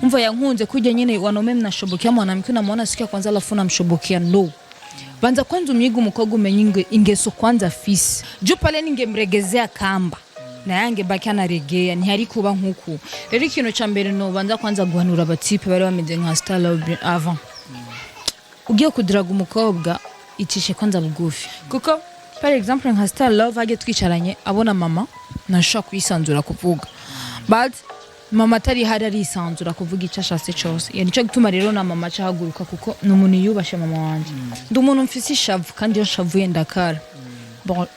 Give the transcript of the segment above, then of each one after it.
umva yankunze kuja nyine wanaume mnashobokia mwanamke unamwona siku ya kwanza alafu unamshobokia no banza kwanza umyiga umukobwa umenye ingeso kwanza fisi jo pale ningemregezea kamba na yange baki anaregea ntihari kuba nkuko rero ikintu ca mbere no banza kwanza guhanura abatipe bari bameze nka star love avant ugiye kudiraga umukobwa icishe kwanza bugufi kuko par exemple nka star love age twicaranye abona mama nashaka kwisanzura kuvuga but mama atari hari arisanzura kuvuga icyo ashatse cyose yani cyo gutuma rero na mama acahaguruka kuko numuntu yubashe mama wanje ndi umuntu mfise ishavu kandi yo shavuye ndakara bon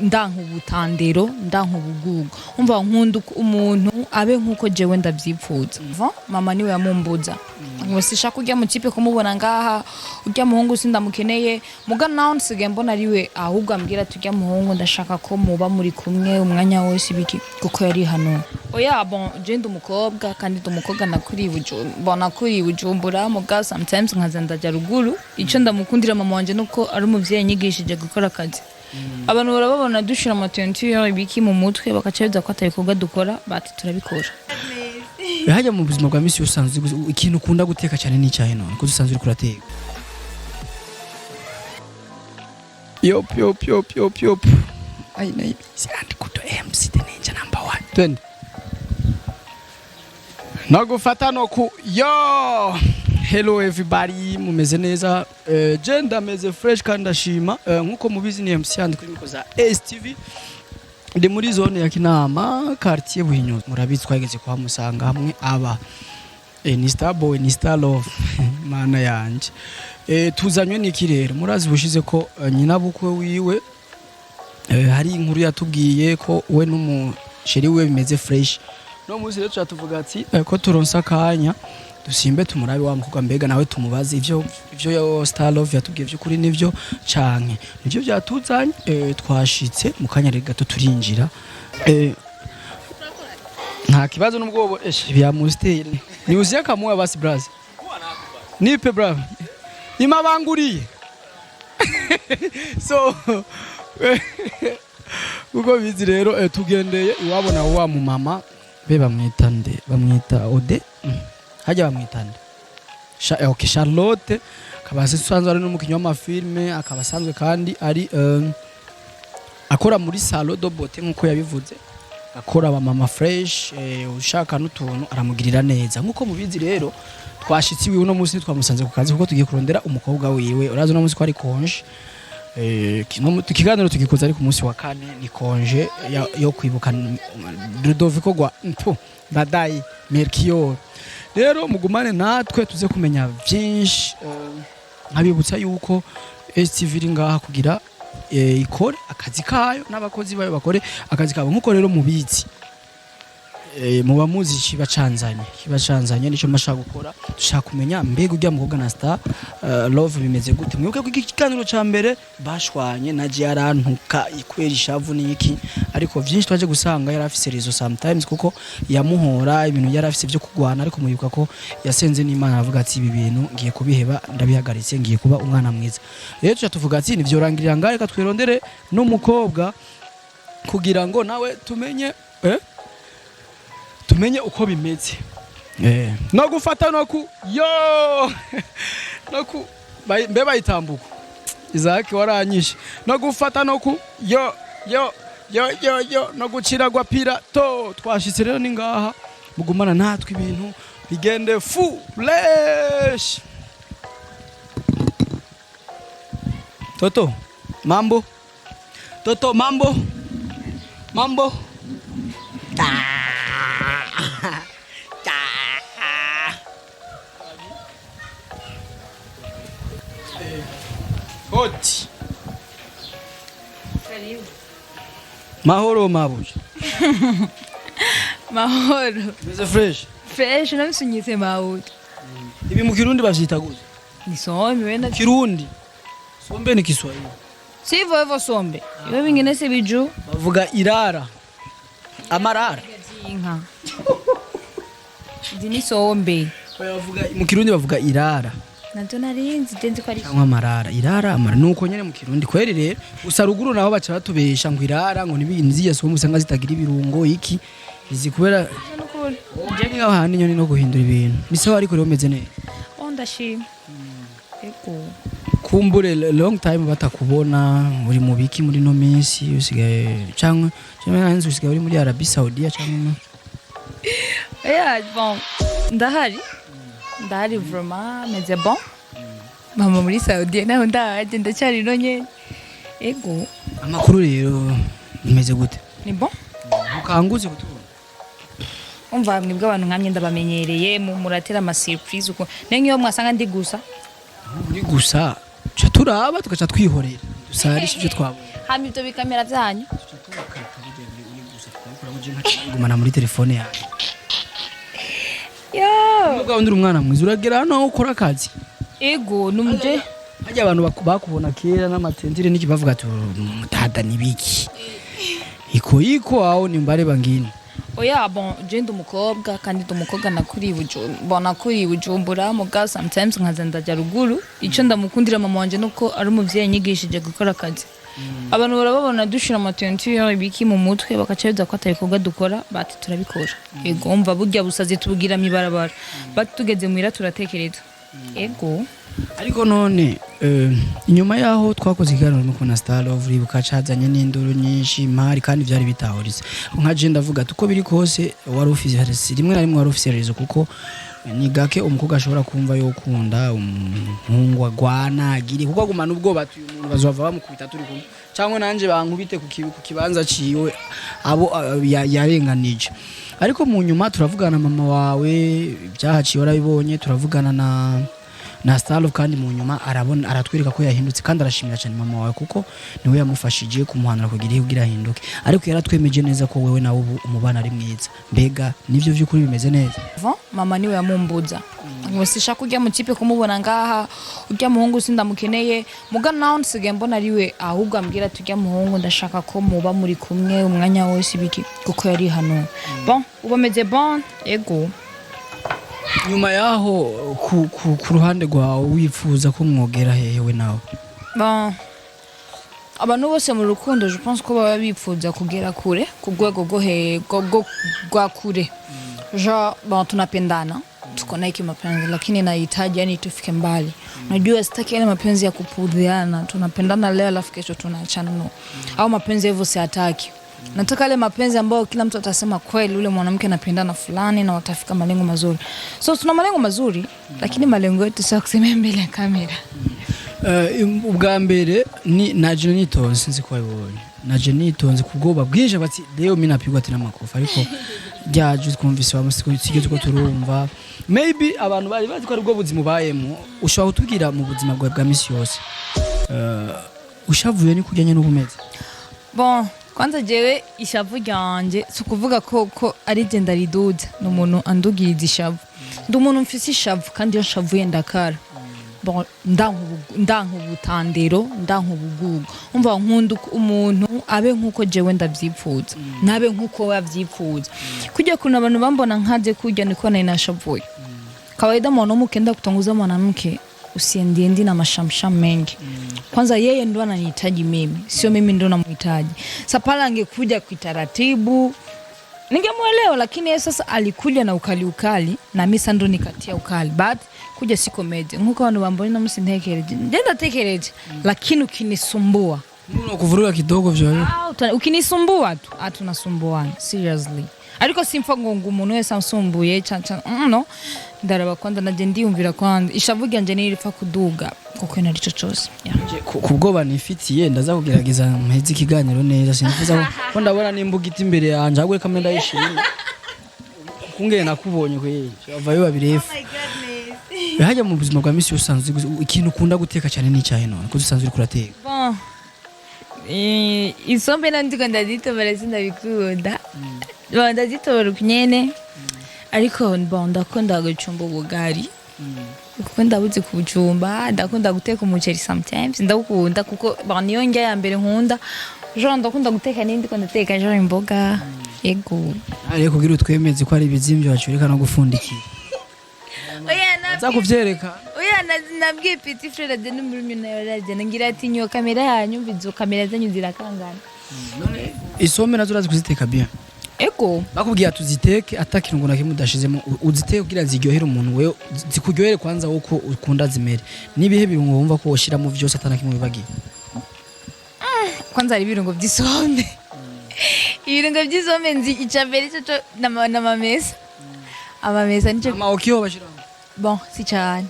ndankubutandero ndankubugugo umva nkunda umuntu abe nkuko jewe ndavyipfuza mama niwe yamumbuza ngo sishaka kujya mu kipe kumubona ngaha ujya muhungu sindamukeneye muga nawe nsigaye mbona ariwe ahubwo ambwira tujya muhungu ndashaka ko muba muri kumwe umwanya wose biki kuko yari hano oya bon je ndi umukobwa kandi ndi umukobwa nakuri bujumbura muga sometimes nkaza ndajya ruguru ico ndamukundira mama wanje nuko ari umuvyeyi nyigishije gukora akazi abantu barababona dushira amatentiyo ibiki mu mutwe bakacyeza ko atari koga dukora bati turabikora hajya mu buzima bwa misi usanzwe ikintu ukunda guteka cyane ni cyahe none ko usanzwe uri kurateka yop ai nayi sandi kuto MC the ninja number 1 twende nagufata no ku yo hello everybody mumeze neza genda meze fresh kandi ashima nkuko mubizi ni MC yandi kuri za STV ndi muri zone ya Kinama quartier Buhinyuza murabitsi twageze kwa musanga hamwe aba ni star boy ni star love mana yanje tuzanywe n'ikirero murazi bushize ko nyina bukwe wiwe hari inkuru yatubwiye ko we n'umusheri we bimeze fresh no muzi rero cyatuvuga ati ko turonsa kanya dusimbe tumurabe wa mukobwa mbega nawe tumubaze ivyo yo star love yatubwiye byo kuri nivyo canke nivyo byatuzanye twashitse mu kanya gato turinjira nta kibazo n'ubwobo bya musteri ni uziya kamuwa basi brazi nipe bravo imabanguriye so uko bizi rero tugendeye iwabona wa mu mama be bamwita Ode hajya bamwitanda okay Charlotte akabase sanzwe ari n'umukinyi w'amafilme akabasanzwe kandi ari akora muri salon de beauté nkuko yabivuze akora aba mama fresh ushaka n'utuntu aramugirira neza nkuko mubizi rero twashitsi wiwe no munsi twamusanze ku kazi kuko tugiye kurondera umukobwa wiwe urazo no munsi ko ari konje kiganiro tugikoza ari ku munsi wa kane ni konje yo kwibuka Ludovico gwa ndadayi Melchior rero mugumane natwe tuze kumenya byinshi nkabibutsa yuko STV iri ngaha kugira ikore akazi kayo n'abakozi bayo bakore akazi kabo nkuko rero mubizi muba muzi kibacanzanye nico mashaka gukora dushaka kumenya mbega ujya mukobwa na star love bimeze gute mwibuke ko ikiganiro ca mbere bashwanye na yarantuka ikwera ishavu niki ariko byinshi twaje gusanga yari afise rezo sometimes kuko yamuhora ibintu yari afise byo kugwana ariko muyibuka ko yasenze n'Imana avuga ati ibi bintu ngiye kubiheba ndabihagaritse ngiye kuba umwana mwiza rero tuvuga ati nivyo rangirira ngahe ka twirondere n'umukobwa kugira ngo nawe tumenye uko bimeze no gufata no ku yo no ku mbe bayitambuko Isaac waranyishe no gufata no ku yo no guciragwa pirato twashitse rero ningaha mugumana natwe ibintu bigende fresh Toto mambo Hoti Mahoro mabuja Mahoro Meze fresh nabisunyitse mahoro Ibi mu Kirundi bavyita gute Ni sombe wenda Kirundi Sombe ni Kiswahili Sivyo hivyo sombe Iwe bingine se biju bavuga irara amarara inka Dini sombe bavuga mu Kirundi bavuga irara Nanto narinzi denzi ko ari cyangwa amarara irara amara nuko nyene mu Kirundi kweri rero gusa ruguru naho baca batubesha ngo irara ngo nibinzi yeso musanga zitagira ibirungo iki izi kubera je ngaho handi nyoni no guhindura ibintu bisaho ariko rero meze neza ndashima ego kumbure long time batakubona uri mu biki muri no minsi usigaye cyangwa nanze usigaye uri muri Arabie Saoudite cyangwa bon ndahari vraiment meze bon mama muri Saudi naho ndaje ndacyari no nyene ego amakuru rero meze gute ni bon ukanguze gutubona umva mwebwe abantu nkamye ndabamenyereye muratera ama surprise uko nengiyo mwasanga ndi gusa cha turaba tugaca twihorera dusarisha ibyo twabonye hama ibyo bikamera byanyu gumana muri telefone yawe yo ndi umwana mwiza uragera hano aho ukora akazi ego numje hajya abantu bakubona kera n'amatentire n'iki bavuga ati mutada nibiki iko aho nimbare bangini oya bon je ndi umukobwa kandi ndi umukobwa nakuri Bujumbura muga sometimes nkaza ndaja ruguru ico ndamukundira mama wanje nuko ari umuvyeyi nyigishije gukora akazi abantu barababona dushira amatentire ibiki mu mutwe bakaceza ko atabikorwa dukora bati turabikora ego mva burya busaze tubugira mibarabara bati tugeze muira turatekereza ego ariko none inyuma yaho twakoze ikiganiro no kuna Star Love ribuka cazanye n'induru nyinshi mari kandi byari bitahurize nka je ndavuga tuko biri kose wari ufise rimwe na rimwe wari ufise rezo kuko ni gake umukobwa ashobora kumva yo kunda umuhungu agwana agire kuko agumana ubwoba ati umuntu bazova bamukubita turi kumwe cyangwa nanje bankubite ku kibanza ciwe abo yarenganije ariko mu nyuma turavugana mama wawe byahaciye warabibonye turavugana na Star Love kandi mu nyuma arabona aratwereka ko yahindutse kandi arashimira cyane mama wawe kuko niwe yamufashije kumuhanura kugira ihugira ahinduke ariko yaratwemeje neza ko wewe nawe umubana ari mwiza mbega nivyo vy'ukuri bimeze neza mama niwe yamumbuza ngo sishaka kujya mu kipe kumubona ngaha ujya muhungu sindamukeneye muga naho nsigaye mbona ariwe ahubwo ambwira tujya muhungu ndashaka ko muba muri kumwe umwanya wose ibiki kuko yari hano bon ubameze bon ego nyuma yaho ku ruhande rwawe wifuza ko mwogera hewe nawe abantu bose mu rukundo je pense ko baba bifuza kugera kure ku rwego rwa kure tunapendana tuko na hiki mapenzi lakini nahitaji yani tufike mbali najua sitaki ile mapenzi ya kupudhiana tunapendana leo alafu kesho tunaachana no au mapenzi hivyo siataki nataka ile mapenzi ambayo kila mtu atasema kweli ule mwanamke anapendana fulani na watafika malengo mazuri so tuna malengo mazuri lakini malengo yetu sio kusema mbele ya kamera ubwa mbere ni naje nitonze sinzi ko wabonye naje nitonze kubwoba bwije bati leo mimi napigwa ati n'amakofa ariko byaje twumvise bamusiko sigeze ko turumva maybe abantu bari bazi ko ari bwo buzima bayemo ushobora kutubwira mu buzima bwawe bwa misi yose ushavuye ni kujyanye n'ubumeze bon kwanza jewe ishavu ryanje sukuvuga ko ari genda riduda n'umuntu andugiriza ishavu ndi umuntu mfise ishavu kandi yo shavuye ndakara bon ndankubutandero ndankubugugu umva nkunda umuntu abe nkuko jewe ndavyipfuza nabe nkuko wavyipfuza kujya kuna abantu bambona nkaje kujya niko nashavuye kawaida mwana mukenda kutongoza mwanamke usiendiendi na mashamsha mengi kwanza yeye ndo ananihitaji mimi sio mimi ndo namhitaji sapala angekuja kitaratibu ningemuelewa lakini yeye sasa alikuja na ukali na mimi sasa ndo nikatia ukali but kuja si comedy nkuko abantu bambona musintekereje ndenda tekereje lakini ukinisumbua mbona kuvuruga kidogo vyo ukinisumbua tu atunasumbuana seriously ariko simfa ngo umuntu wese ansumbuye no ndaraba kwanza naje ndiyumvira kwanza ishavuga nje nirifa kuduga kuko nari cyo cyose kubwoba nifitiye ndaza kugerageza mpeze ikiganiro neza sinfuza ko ndabona nimbugita imbere yanje agwe kamera yishimye kungeye nakubonye kwe avayo babirefu hajya mu buzima bwa misi usanzwe ikintu ukunda guteka cyane ni cyahe none ko usanzwe uri kurateka bon isombe nandiko ndazitobara sindabikunda ndazitobara kunyene ariko ndakunda gucumba ubugari kuko ndabuze kubucumba ndakunda guteka umuceri sometimes ndakunda kuko niyo njya ya mbere nkunda ndakunda guteka nindi ko ndateka imboga ego ariko kugira utwemeze ko ari ibizimvyo bacureka no gufundikira za kuvyereka nabwiye petit frère de numuri mina yaraje ngira ati nyo kamera yanyu bizo kamera zanyu zirakangana isombe nazo urazi kuziteka bien ego bakubwiye tuziteke atakirungo na kimwe udashizemo uziteke kugira ziryohere umuntu wewe zikuryohere kwanza uko ukunda zimere nibihe birungo wumva ko woshiramo vyose atana kimwe bibagiye kwanza ari ibirungo by'isombe ibirungo by'isombe nzi icambere cyo n'amamesa amamesa nico amaokiyo bashiramo bon si cyane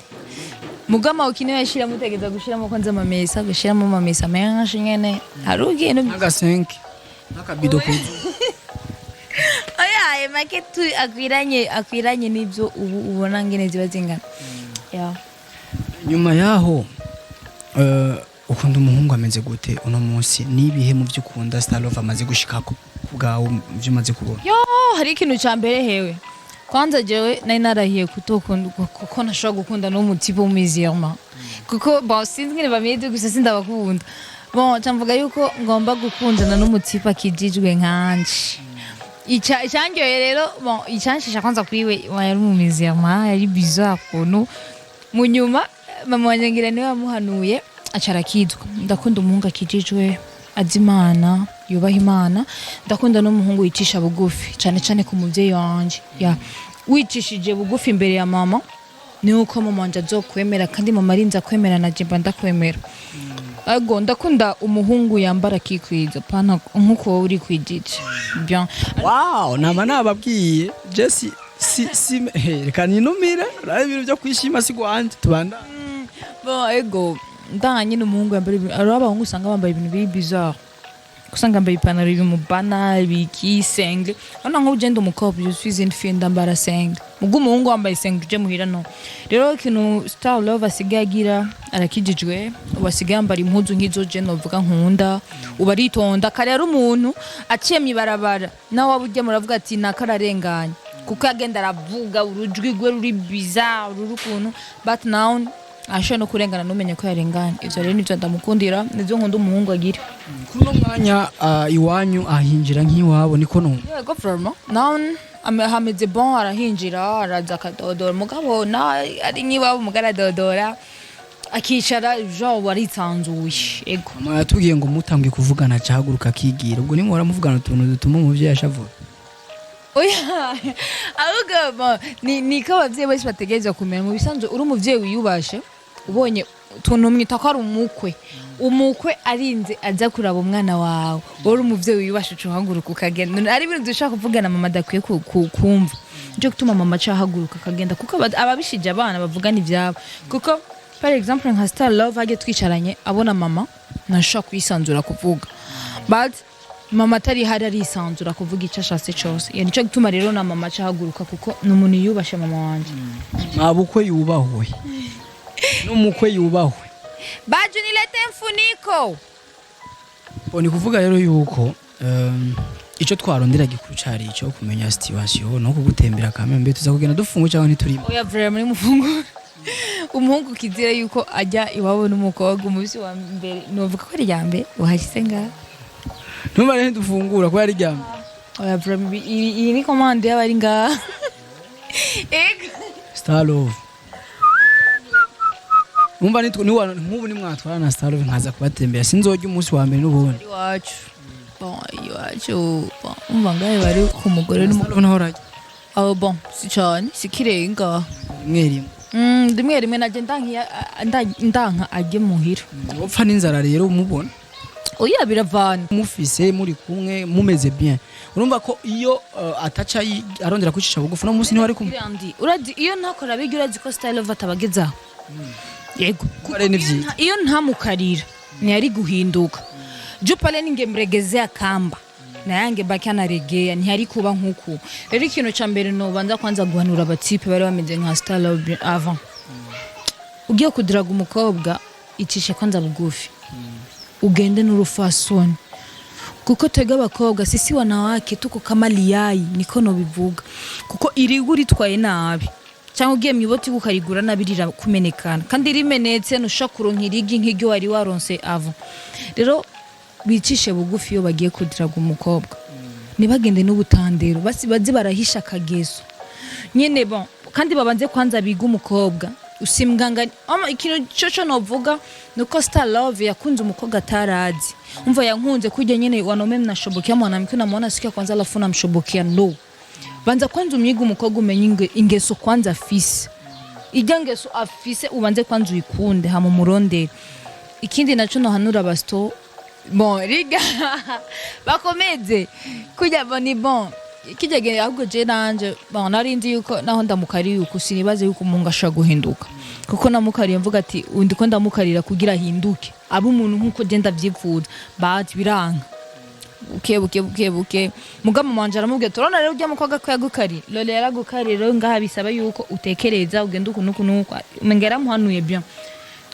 mugama ukine yashira mutegeza gushiramo kwanza amamesa gushiramo amamesa menshi nyene harugiye no naga 5 nakabido kuzu oya maketu akwiranye nibyo ubona ngene ziba zingana ya nyuma yaho ukunda umuhungu ameze gute uno munsi nibihe mu byukunda Star Love amaze gushikako kubgawo byo maze kubona yo hari ikintu cyambere hewe kwanza jewe nari narahiye kutokunda kuko nashobora gukunda no mutipo muzirma kuko bon sinzi ngene bameze gusa sindabakunda bon cyamvuga yuko ngomba gukundana n'umutipo akijijwe nkanje icyangiye rero bon icyanshisha kwanza kuri we yari umumizirma yari bizarre kono munyuma mama wanyangira niwe wamuhanuye acarakizwa ndakunda umuhungu akijijwe azimana yubaha imana ndakunda n'umuhungu yicisha bugufi cyane cyane ku muvyeyi wanje ya wicishije bugufi imbere ya mama ni uko mama wanje azokwemera kandi mama arinza kwemera na jemba ndakwemera ago ndakunda umuhungu yambara kikwiza pana nkuko uri kwijije bien wow nama nababwiye Jesse si reka ninumire rabe ibintu byo kwishima sigwanje tubanda bon ego ndanye n'umuhungu yambara aro abahungu usanga bambaye ibintu biri bizarre kusanga mbaye ipantaro y'umubana ibikisenge ana nko ugenda umukobwa je suis une fille ndambara senge mugu umuhungu wambaye senge je muhira no rero kintu Star Love asigagira arakijijwe ubasigaye yambara impuzu nk'izo je novuga nkunda ubaritonda kare ari umuntu aciyemye barabara nawe wabujye muravuga ati nakararenganya kuko yagenda aravuga urujwi gwe ruri bizarre urukuntu but now asho no kurengana numenye ko yarengana ivyo rero nivyo ndamukundira nivyo nkunda umuhungu agira kuno mwanya iwanyu ahinjira nk'iwabo niko no yego from now hameze bon arahinjira araza kadodora mugabo na ari nk'iwabo mugaradodora akicara jo waritsanzuye ego mama yatubwiye ngo mutangiye kuvugana cahaguruka kigira ubwo ni mwara muvugana utuntu dutuma umuvyeyi yashavura oya ahubwo ni ko abavyeyi bose bategereza kumenya mu bisanzwe uri umuvyeyi wiyubashe ubonye tuntu mwita ko ari umukwe arinze aza kuraba umwana wawe uri umuvyeyi wiyubashe uhaguruka ukagenda ari ibintu dushaka kuvugana mama adakwiye kumva nje gutuma mama ahaguruka akagenda kuko ababishije abana bavugana ivyabo kuko par exemple nka Star Love agiye twicaranye abona mama nashaka kwisanzura kuvuga but mama atari hari arisanzura kuvuga icyo ashatse cyose iyo nico gituma rero na mama ahaguruka kuko numuntu yubashe mama wanje Mabukwe yubahwe n'umukwe yubahwe baju nilete mfuniko ni kuvuga rero yuko icyo twarondera gikuru cari ico kumenya situation no kugutembera kamembe tuza kugenda dufungu cyangwa ntiturimo oya vraiment muri mufungu umuhungu kizira yuko ajya iwabo n'umukobwa umubisi wa mbere novuga ko ari yambe uhashyize ngaha numva dufungura ko yari ryamye oya vraiment iyi ni commande y'abari ngaha Star Love umva nk'ubu ni mwatwara na Star Love nkaza kubatembera sinzojya umunsi wa mbere n'ubundi iwacu umva ngahe bari ku mugore n'umugabo naho rajya abo bon si cyane si kirenga rimwe rimwe naje ndanka ajye muhira upfa n'inzara rero umubona oya biravana mufise muri kumwe mumeze bien urumva ko iyo ataca arondera kwicisha bugufi no munsi ni wari kumwe uradi iyo ntakora bigi urazi ko Star Love atabagezaho yego iyo ntamukarira ni ari guhinduka jupale ningemregezea kamba na yange bakana regea ni hari kuba nkuko rero ikintu ca mbere no banza kwanza guhanura abatipe bari bameze nka Star Love avant ugiye kudiraga umukobwa icishe kwanza bugufi ugende n'urufasoni kuko twega abakobwa sisi wanawake tuko kama liyayi niko no bivuga kuko irigura itwaye nabi cyangwa ugiye mwiboti gukarigura nabirira kumenekana kandi rimenetse nushakuro nkirigi nk'iryo wari waronse avo rero bicishe bugufi iyo bagiye kudiraga umukobwa nibagende n'ubutandero basi bazi barahisha kageso nyene bon kandi babanze kwanza biga umukobwa usimganga ikintu cyo novuga nuko Star Love yakunze umukobwa atarazi umva yankunze kujya nyine wanaume mnashobokia mwanamke unamwona siku ya kwanza alafu namshobokia no banza kwanza umyiga umukobwa umenye ingeso kwanza afise ijya ngeso afise ubanze kwanza uyikunde hama murondere ikindi naco no hanura basto bon riga bakomeze kujya boni bon kijage ahubwo je nanje bon narindi yuko naho ndamukari yuko sinibaze yuko umuntu ashaka guhinduka kuko namukariye mvuga ati undi ko ndamukarira kugira hinduke abo umuntu nkuko je ndavyifuza but biranga buke mugama manje aramubwiye turona rero ujya mukwaga ko yagukari lole yaragukari rero ngaha bisaba yuko utekereza ugenda nuko mengera muhanuye bien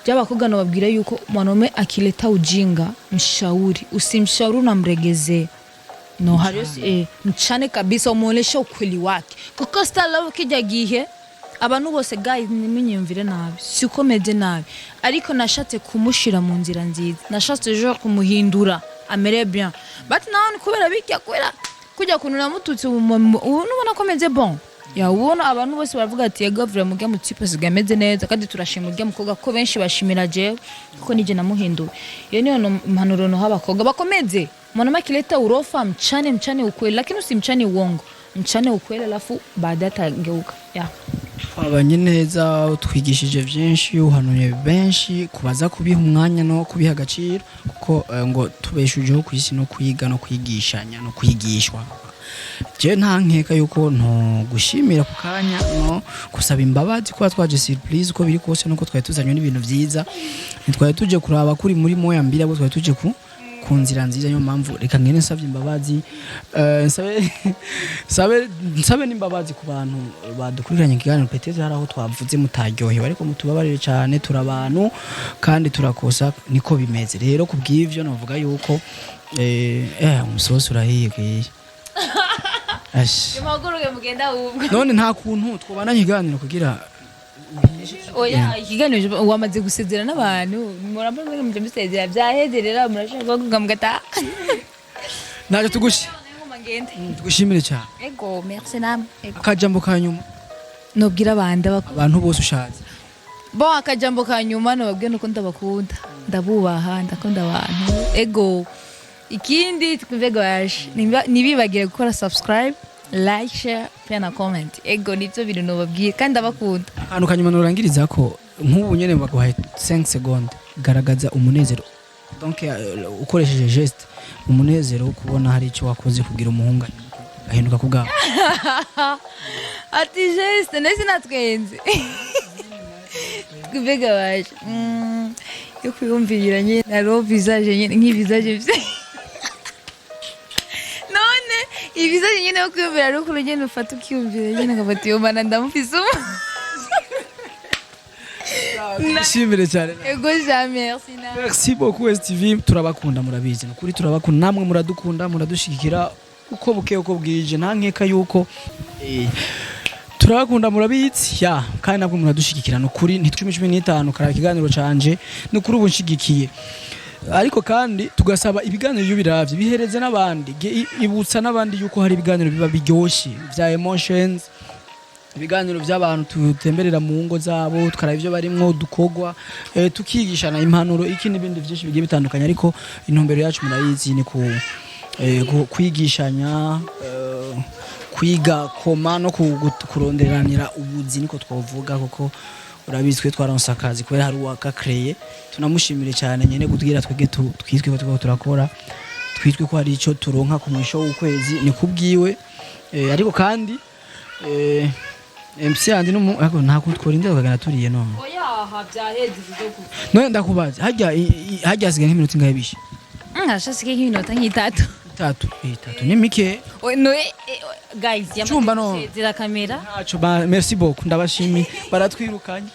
Jabakobwa nababwira yuko mwanaume akileta ujinga mshauri usimshauri unamregezea no harisi mchane kabisa umuonesha ukweli wake kuko Star Love kijya gihe abantu bose guys nimenyumvire nabi sikomeze nabi ariko nashatse kumushira mu nzira nziza nashatse jo kumuhindura amere bien but naone kubera bikya kwera kujya kunura mututse ubona komeze bon ya ubona abantu bose baravuga ati yego vraiment mujya mu type zigameze neza kandi turashima mujya mukobwa ko benshi bashimira je kuko nije namuhinduye iyo niyo mpanuro no habakobwa bakomeze mwanaume akileta urofa mchane ukweli lakini usimchane uongo mchane ukweli alafu baadaye atageuka ya abanye neza twigishije byinshi uhanuye benshi kubaza kubiha umwanya no kubiha agaciro kuko ngo tubeshujeho kwisi no kwiga no kwigishanya no kwigishwa je nta nkeka yuko no gushimira ku kanya no kusaba imbabazi kwa twaje surprise uko biri kose nuko twari tuzanywe n'ibintu byiza ntitwari tuje kuraba kuri muri moya mbira abo twari tuje ku nzira nziza yo mpamvu reka ngene nsavye imbabazi nsabe n'imbabazi ku bantu badukurikiranye ikiganiro peteze haraho twavuze mutaryohewe ariko mutubabarire cyane turabantu kandi turakosa niko bimeze rero kubw'ivyo novuga yuko umusoso urahiye Yamaguruke mugenda ubwo none nta kuntu twobana ikiganiro kugira oya ikiganiro wamaze gusezera n'abantu muramba muri mu by'isezera byahezerera murashaka kugamugata naje tugushimire cyane ego merci nam akajambo kanyuma nobwira abantu bose ushaje bo akajambo kanyuma nobabwiye nuko ndabakunda ndabubaha ndakunda abantu ego ikindi twivegwaje nibibagire gukora subscribe like share pia na comment ego nivyo bintu nobabwiye kandi abakunda akantu kanyuma norangiriza ko nk'ubu nyene baguhaye 5 secondes garagaza umunezero donc ukoresheje geste umunezero kubona hari icyo wakoze kugira umuhunga ahinduka kubgaho ati geste nese natwenze twivegwaje yo kwiyumvira nyene na love visage nyene nk'ivisage ibizaje nyine yo kwiyumvira ari uko urugendo ufata ukiyumvira nyine ngafata iyo mana ndamufise nishimire cyane ego ja merci beaucoup STV turabakunda murabizi nukuri turabakunda namwe muradukunda muradushigikira uko buke uko bwije nta nkeka yuko turabakunda murabizi ya kandi nabwo muradushigikira nukuri ntitwimishwe kara kiganiro canje nukuri ubu nshigikiye ariko kandi tugasaba ibiganiro biravye bihereze n'abandi ibutsa n'abandi yuko hari ibiganiro biba biryoshye vya emotions ibiganiro by'abantu tutemberera mu ngo zabo tukaraba ivyo barimwo dukogwa tukigishana impanuro iki n'ibindi byinshi bigiye bitandukanye ariko intumbero yacu murayizi ni kwigishanya kwiga koma no kuronderanira ubuzi niko twovuga kuko urabizwe twaronse akazi kubera hari uwaka créer tunamushimire cyane nyene kutubwira twitwe ko turakora twitwe ko hari ico turonka ku mwisho w'ukwezi ni kubwiwe ariko kandi MC andi no ariko nta kutworinda kugana turiye none oya ha byaheze bizoku none ndakubaza hajya asigaye nk'iminota ingahe bishi ashasigaye nk'iminota nk'itatu itatu ni mike no guys yamaze zira kamera merci beaucoup ndabashimi baratwirukanye